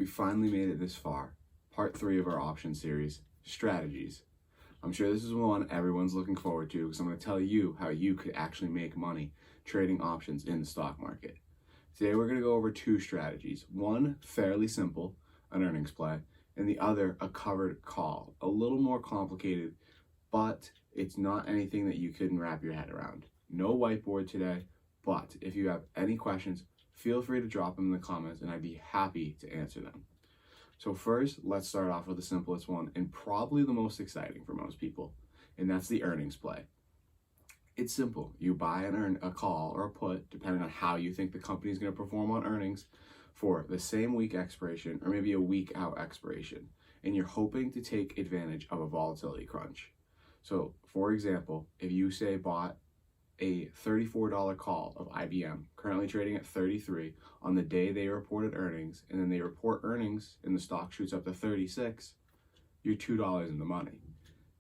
We finally made it this far. Part 3 of our option series, strategies. I'm sure this is one everyone's looking forward to because I'm going to tell you how you could actually make money trading options in the stock market. Today we're going to go over 2 strategies. One, fairly simple, an earnings play, and the other, a covered call. A little more complicated, but it's not anything that you couldn't wrap your head around. No whiteboard today, but if you have any questions, feel free to drop them in the comments and I'd be happy to answer them. So first, let's start off with the simplest one and probably the most exciting for most people, and that's the earnings play. It's simple. You buy a call or a put, depending on how you think the company is going to perform on earnings, for the same week expiration or maybe a week out expiration, and you're hoping to take advantage of a volatility crunch. So for example, if you say bought a $34 call of IBM, currently trading at 33 on the day they reported earnings, and then they report earnings and the stock shoots up to 36, you're $2 in the money.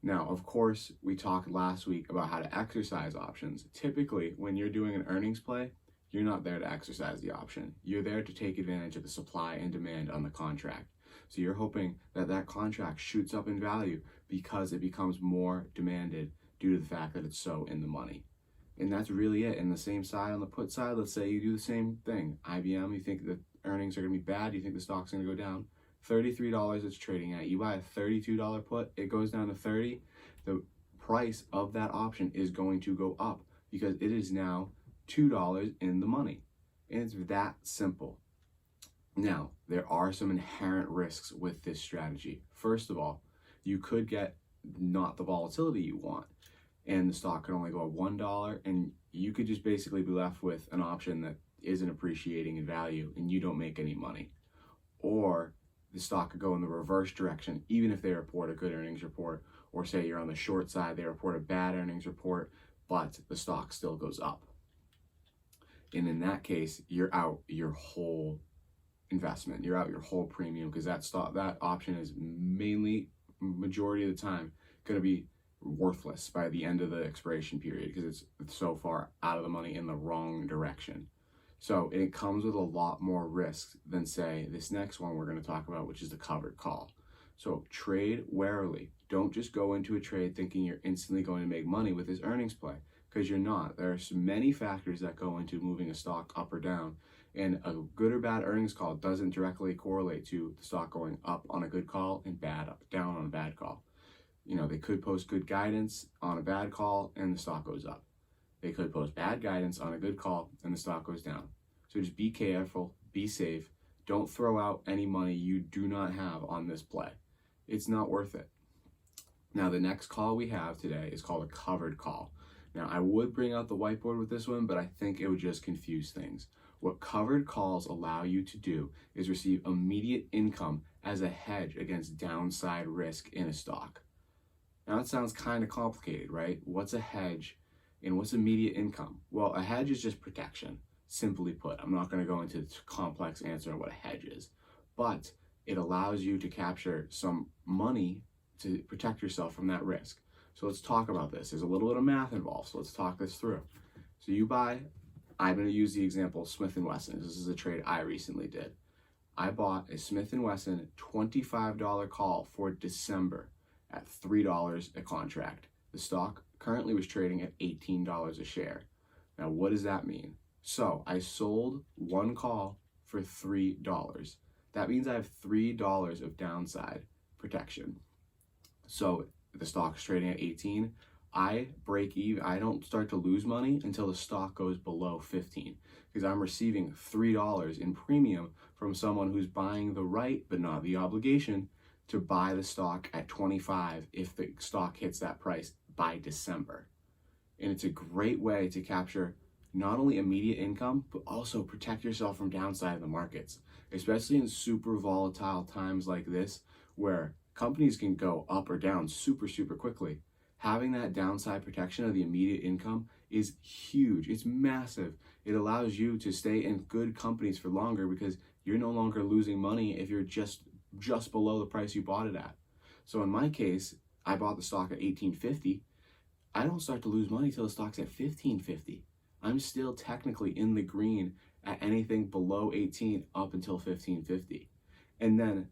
Now, of course, we talked last week about how to exercise options. Typically, when you're doing an earnings play, you're not there to exercise the option. You're there to take advantage of the supply and demand on the contract. So you're hoping that that contract shoots up in value because it becomes more demanded due to the fact that it's so in the money. And that's really it. And the same side, on the put side, let's say you do the same thing. IBM, you think the earnings are going to be bad, you think the stock's going to go down. $33 it's trading at. You buy a $32 put, it goes down to 30. The price of that option is going to go up because it is now $2 in the money. And it's that simple. Now, there are some inherent risks with this strategy. First of all, you could get not the volatility you want, and the stock could only go up $1, and you could just basically be left with an option that isn't appreciating in value and you don't make any money. Or the stock could go in the reverse direction, even if they report a good earnings report, or say you're on the short side, they report a bad earnings report, but the stock still goes up. And in that case, you're out your whole investment, you're out your whole premium, because that option is mainly, majority of the time, going to be worthless by the end of the expiration period because it's so far out of the money in the wrong direction. So it comes with a lot more risks than, say, this next one we're going to talk about, which is the covered call. So trade warily. Don't just go into a trade thinking you're instantly going to make money with this earnings play, because you're not. There are many factors that go into moving a stock up or down, and a good or bad earnings call doesn't directly correlate to the stock going up on a good call and down on a bad call. You know, they could post good guidance on a bad call and the stock goes up. They could post bad guidance on a good call and the stock goes down. So just be careful, be safe. Don't throw out any money you do not have on this play. It's not worth it. Now, the next call we have today is called a covered call. Now, I would bring out the whiteboard with this one, but I think it would just confuse things. What covered calls allow you to do is receive immediate income as a hedge against downside risk in a stock. Now, it sounds kind of complicated, right? What's a hedge and what's immediate income? Well, a hedge is just protection, simply put. I'm not going to go into the complex answer on what a hedge is, but it allows you to capture some money to protect yourself from that risk. So let's talk about this. There's a little bit of math involved, so let's talk this through. So you buy, I'm going to use the example Smith & Wesson. This is a trade I recently did. I bought a Smith & Wesson $25 call for December at $3 a contract. The stock currently was trading at $18 a share. Now, what does that mean? So I sold one call for $3. That means I have $3 of downside protection. So the stock's trading at 18. I break even. I don't start to lose money until the stock goes below 15, because I'm receiving $3 in premium from someone who's buying the right but not the obligation to buy the stock at 25 if the stock hits that price by December. And it's a great way to capture not only immediate income, but also protect yourself from downside in the markets, especially in super volatile times like this, where companies can go up or down super quickly. Having that downside protection of the immediate income is huge. It's massive. It allows you to stay in good companies for longer because you're no longer losing money if you're just below the price you bought it at. So in my case, I bought the stock at $18.50. I don't start to lose money till the stock's at $15.50. I'm still technically in the green at anything below 18 up until $15.50. And then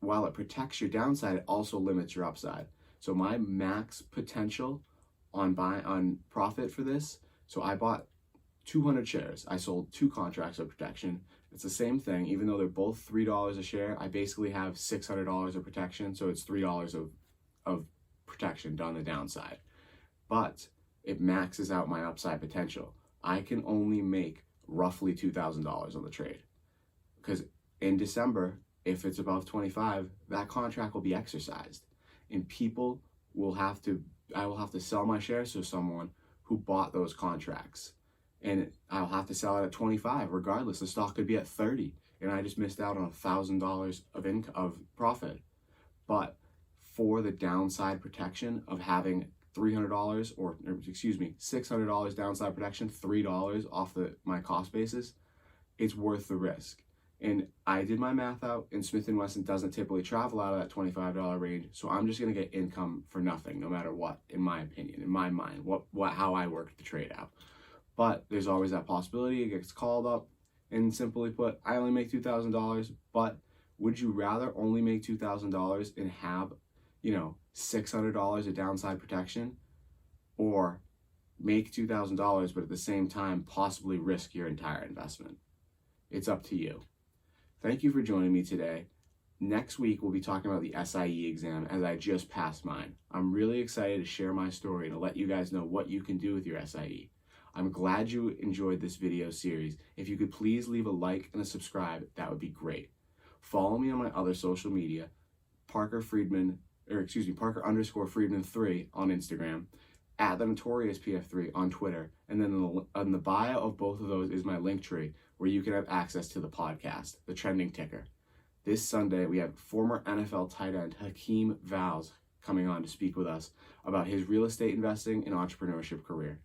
while it protects your downside, it also limits your upside. So my max potential on profit for this, so I bought 200 shares. I sold 2 contracts of protection. It's the same thing, even though they're both $3 a share. I basically have $600 of protection, so it's $3 of protection done the downside. But it maxes out my upside potential. I can only make roughly $2,000 on the trade, because in December, if it's above 25, that contract will be exercised, and I will have to sell my shares to someone who bought those contracts, and I'll have to sell it at 25 regardless. The stock could be at 30, and I just missed out on $1,000 of profit. But for the downside protection of having $300 $600 downside protection, $3 off my cost basis, it's worth the risk. And I did my math out, and Smith & Wesson doesn't typically travel out of that $25 range, so I'm just going to get income for nothing, no matter what, in my opinion, in my mind, how I work the trade out. But there's always that possibility it gets called up, and simply put, I only make $2,000, but would you rather only make $2,000 and have, $600 of downside protection, or make $2,000 but at the same time possibly risk your entire investment? It's up to you. Thank you for joining me today. Next week, we'll be talking about the SIE exam, as I just passed mine. I'm really excited to share my story and to let you guys know what you can do with your SIE. I'm glad you enjoyed this video series. If you could please leave a like and a subscribe, that would be great. Follow me on my other social media, Parker_Friedman3 on Instagram, at the Notorious PF3 on Twitter, and then in the bio of both of those is my link tree, where you can have access to the podcast, The Trending Ticker. This Sunday, we have former NFL tight end Hakeem Vowles coming on to speak with us about his real estate investing and entrepreneurship career.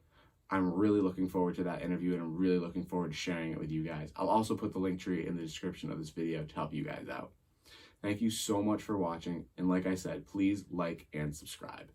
I'm really looking forward to that interview, and I'm really looking forward to sharing it with you guys. I'll also put the link tree in the description of this video to help you guys out. Thank you so much for watching, and like I said, please like and subscribe.